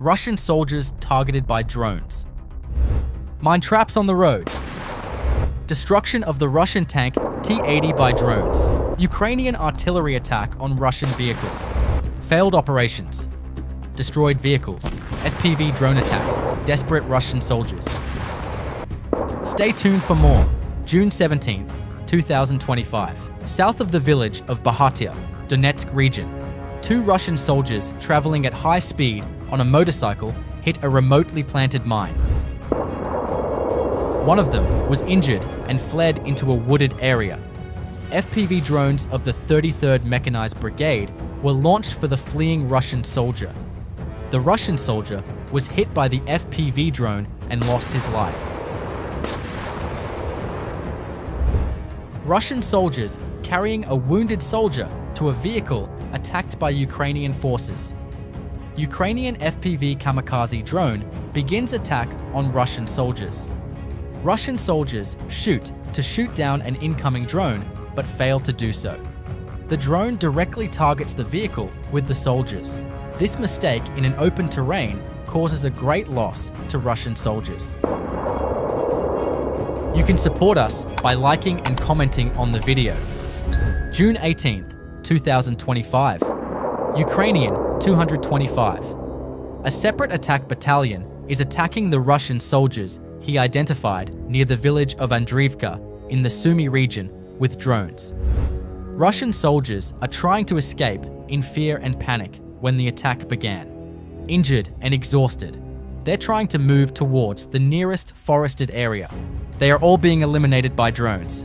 Russian soldiers targeted by drones. Mine traps on the roads. Destruction of the Russian tank T-80 by drones. Ukrainian artillery attack on Russian vehicles. Failed operations. Destroyed vehicles. FPV drone attacks. Desperate Russian soldiers. Stay tuned for more. June 17th, 2025. South of the village of Bahatia, Donetsk region, 2 Russian soldiers traveling at high speed on a motorcycle hit a remotely planted mine. One of them was injured and fled into a wooded area. FPV drones of the 33rd Mechanized Brigade were launched for the fleeing Russian soldier. The Russian soldier was hit by the FPV drone and lost his life. Russian soldiers carrying a wounded soldier to a vehicle attacked by Ukrainian forces. Ukrainian FPV kamikaze drone begins attack on Russian soldiers. Russian soldiers shoot down an incoming drone, but fail to do so. The drone directly targets the vehicle with the soldiers. This mistake in an open terrain causes a great loss to Russian soldiers. You can support us by liking and commenting on the video. June 18th, 2025. Ukrainian 225. A separate attack battalion is attacking the Russian soldiers he identified near the village of Andriivka in the Sumy region with drones. Russian soldiers are trying to escape in fear and panic when the attack began. Injured and exhausted, they're trying to move towards the nearest forested area. They are all being eliminated by drones.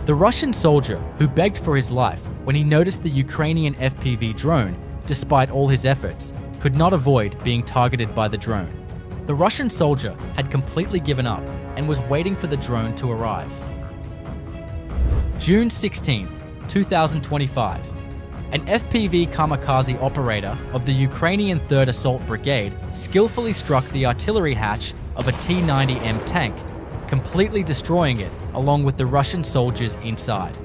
The Russian soldier who begged for his life when he noticed the Ukrainian FPV drone, despite all his efforts, could not avoid being targeted by the drone. The Russian soldier had completely given up and was waiting for the drone to arrive. June 16th, 2025. An FPV kamikaze operator of the Ukrainian 3rd Assault Brigade skillfully struck the artillery hatch of a T-90M tank, completely destroying it along with the Russian soldiers inside.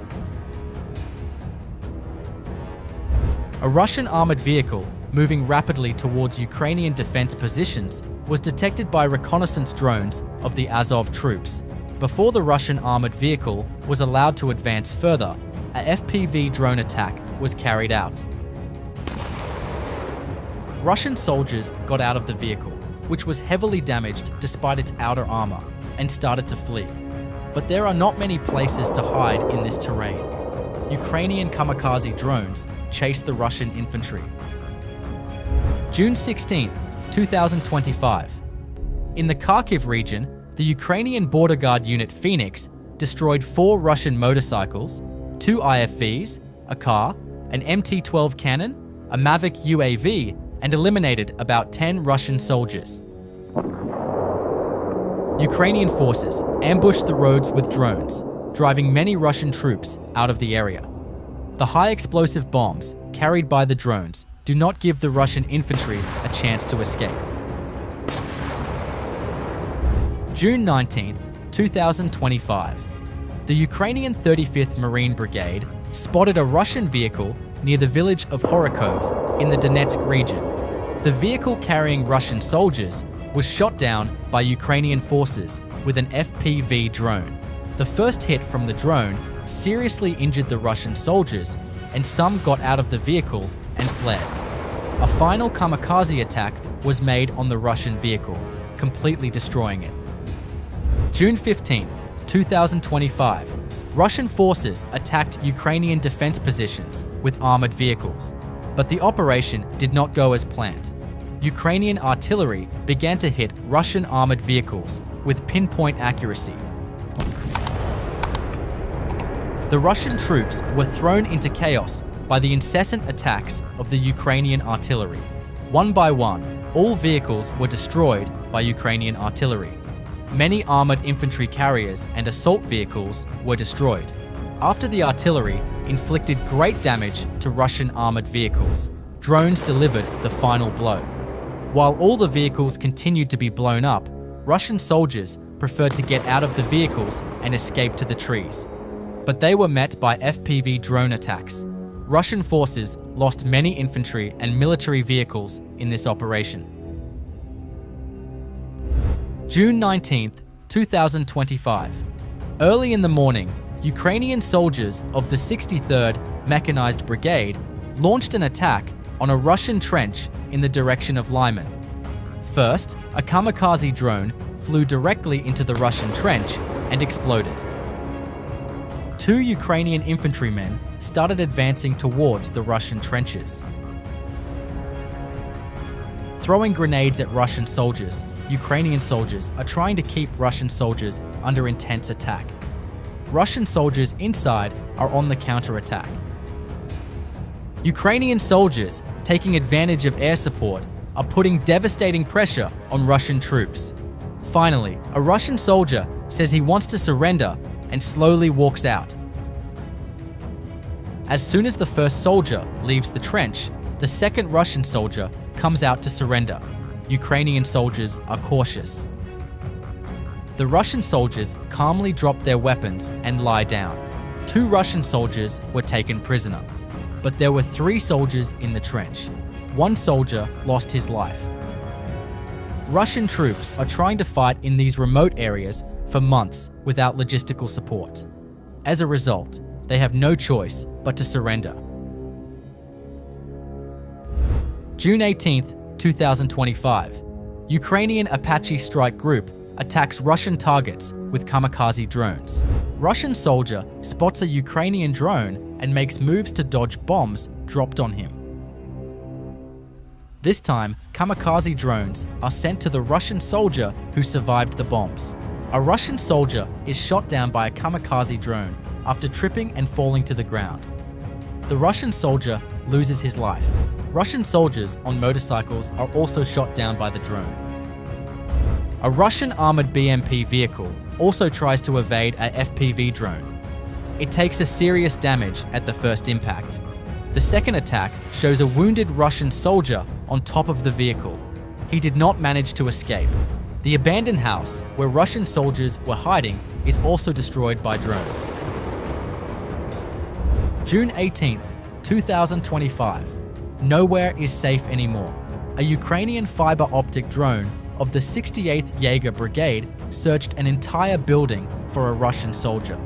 A Russian armored vehicle moving rapidly towards Ukrainian defense positions was detected by reconnaissance drones of the Azov troops. Before the Russian armored vehicle was allowed to advance further, a FPV drone attack was carried out. Russian soldiers got out of the vehicle, which was heavily damaged despite its outer armor, and started to flee. But there are not many places to hide in this terrain. Ukrainian kamikaze drones chased the Russian infantry. June 16th, 2025. In the Kharkiv region, the Ukrainian border guard unit Phoenix destroyed 4 Russian motorcycles, 2 IFVs, a car, an MT-12 cannon, a Mavic UAV, and eliminated about 10 Russian soldiers. Ukrainian forces ambushed the roads with drones, driving many Russian troops out of the area. The high explosive bombs carried by the drones do not give the Russian infantry a chance to escape. June 19th, 2025. The Ukrainian 35th Marine Brigade spotted a Russian vehicle near the village of Horokov in the Donetsk region. The vehicle carrying Russian soldiers was shot down by Ukrainian forces with an FPV drone. The first hit from the drone seriously injured the Russian soldiers, and some got out of the vehicle and fled. A final kamikaze attack was made on the Russian vehicle, completely destroying it. June 15th, 2025. Russian forces attacked Ukrainian defense positions with armored vehicles, but the operation did not go as planned. Ukrainian artillery began to hit Russian armored vehicles with pinpoint accuracy. The Russian troops were thrown into chaos by the incessant attacks of the Ukrainian artillery. One by one, all vehicles were destroyed by Ukrainian artillery. Many armored infantry carriers and assault vehicles were destroyed. After the artillery inflicted great damage to Russian armored vehicles, drones delivered the final blow. While all the vehicles continued to be blown up, Russian soldiers preferred to get out of the vehicles and escape to the trees. But they were met by FPV drone attacks. Russian forces lost many infantry and military vehicles in this operation. June 19, 2025. Early in the morning, Ukrainian soldiers of the 63rd Mechanized Brigade launched an attack on a Russian trench in the direction of Lyman. First, a kamikaze drone flew directly into the Russian trench and exploded. 2 Ukrainian infantrymen started advancing towards the Russian trenches. Throwing grenades at Russian soldiers, Ukrainian soldiers are trying to keep Russian soldiers under intense attack. Russian soldiers inside are on the counterattack. Ukrainian soldiers, taking advantage of air support, are putting devastating pressure on Russian troops. Finally, a Russian soldier says he wants to surrender and slowly walks out. As soon as the first soldier leaves the trench, the second Russian soldier comes out to surrender. Ukrainian soldiers are cautious. The Russian soldiers calmly drop their weapons and lie down. 2 Russian soldiers were taken prisoner, but there were 3 soldiers in the trench. 1 soldier lost his life. Russian troops are trying to fight in these remote areas for months without logistical support. As a result, they have no choice but to surrender. June 18th, 2025. Ukrainian Apache strike group attacks Russian targets with kamikaze drones. Russian soldier spots a Ukrainian drone and makes moves to dodge bombs dropped on him. This time, kamikaze drones are sent to the Russian soldier who survived the bombs. A Russian soldier is shot down by a kamikaze drone after tripping and falling to the ground. The Russian soldier loses his life. Russian soldiers on motorcycles are also shot down by the drone. A Russian armored BMP vehicle also tries to evade a FPV drone. It takes a serious damage at the first impact. The second attack shows a wounded Russian soldier on top of the vehicle. He did not manage to escape. The abandoned house where Russian soldiers were hiding is also destroyed by drones. June 18th, 2025. Nowhere is safe anymore. A Ukrainian fiber optic drone of the 68th Jaeger Brigade searched an entire building for a Russian soldier.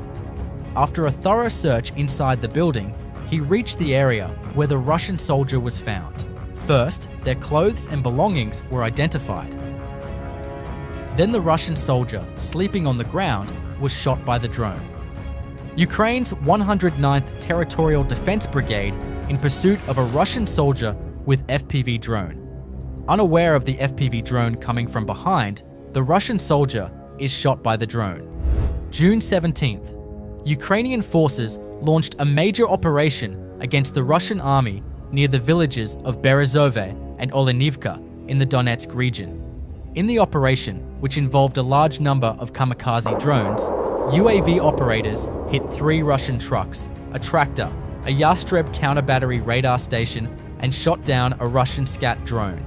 After a thorough search inside the building, he reached the area where the Russian soldier was found. First, their clothes and belongings were identified. Then the Russian soldier, sleeping on the ground, was shot by the drone. Ukraine's 109th Territorial Defense Brigade in pursuit of a Russian soldier with FPV drone. Unaware of the FPV drone coming from behind, the Russian soldier is shot by the drone. June 17th, Ukrainian forces launched a major operation against the Russian army near the villages of Berezove and Olenivka in the Donetsk region. In the operation, which involved a large number of kamikaze drones, UAV operators hit 3 Russian trucks, a tractor, a Yastreb counter-battery radar station, and shot down a Russian scat drone.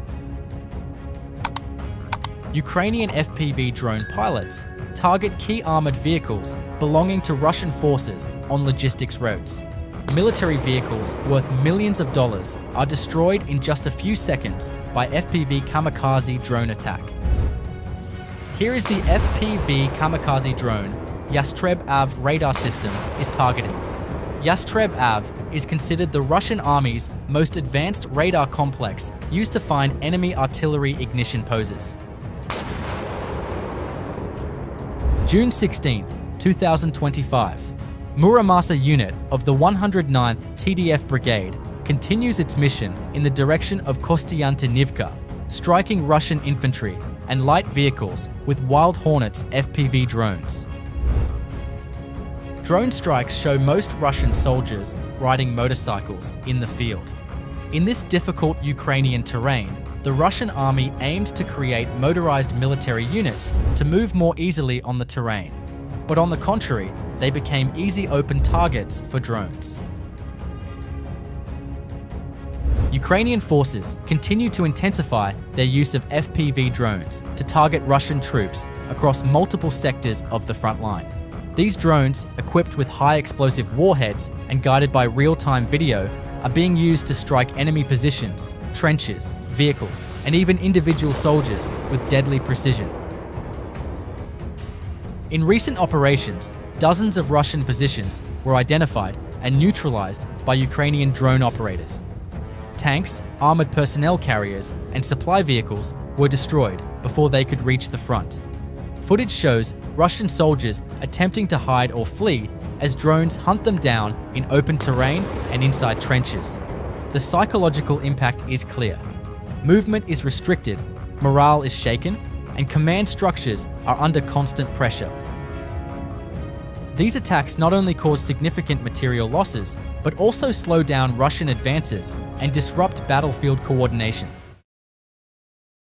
Ukrainian FPV drone pilots target key armored vehicles belonging to Russian forces on logistics routes. Military vehicles worth millions of dollars are destroyed in just a few seconds by FPV kamikaze drone attack. Here is the FPV kamikaze drone Yastreb Av radar system is targeting. Yastreb Av is considered the Russian Army's most advanced radar complex used to find enemy artillery ignition poses. June 16th, 2025. Muramasa unit of the 109th TDF Brigade continues its mission in the direction of Kostiantynivka, striking Russian infantry and light vehicles with Wild Hornets FPV drones. Drone strikes show most Russian soldiers riding motorcycles in the field. In this difficult Ukrainian terrain, the Russian army aimed to create motorized military units to move more easily on the terrain. But on the contrary, they became easy open targets for drones. Ukrainian forces continue to intensify their use of FPV drones to target Russian troops across multiple sectors of the front line. These drones, equipped with high explosive warheads and guided by real-time video, are being used to strike enemy positions, trenches, vehicles, and even individual soldiers with deadly precision. In recent operations, dozens of Russian positions were identified and neutralized by Ukrainian drone operators. Tanks, armored personnel carriers, and supply vehicles were destroyed before they could reach the front. Footage shows Russian soldiers attempting to hide or flee as drones hunt them down in open terrain and inside trenches. The psychological impact is clear. Movement is restricted, morale is shaken, and command structures are under constant pressure. These attacks not only cause significant material losses, but also slow down Russian advances and disrupt battlefield coordination.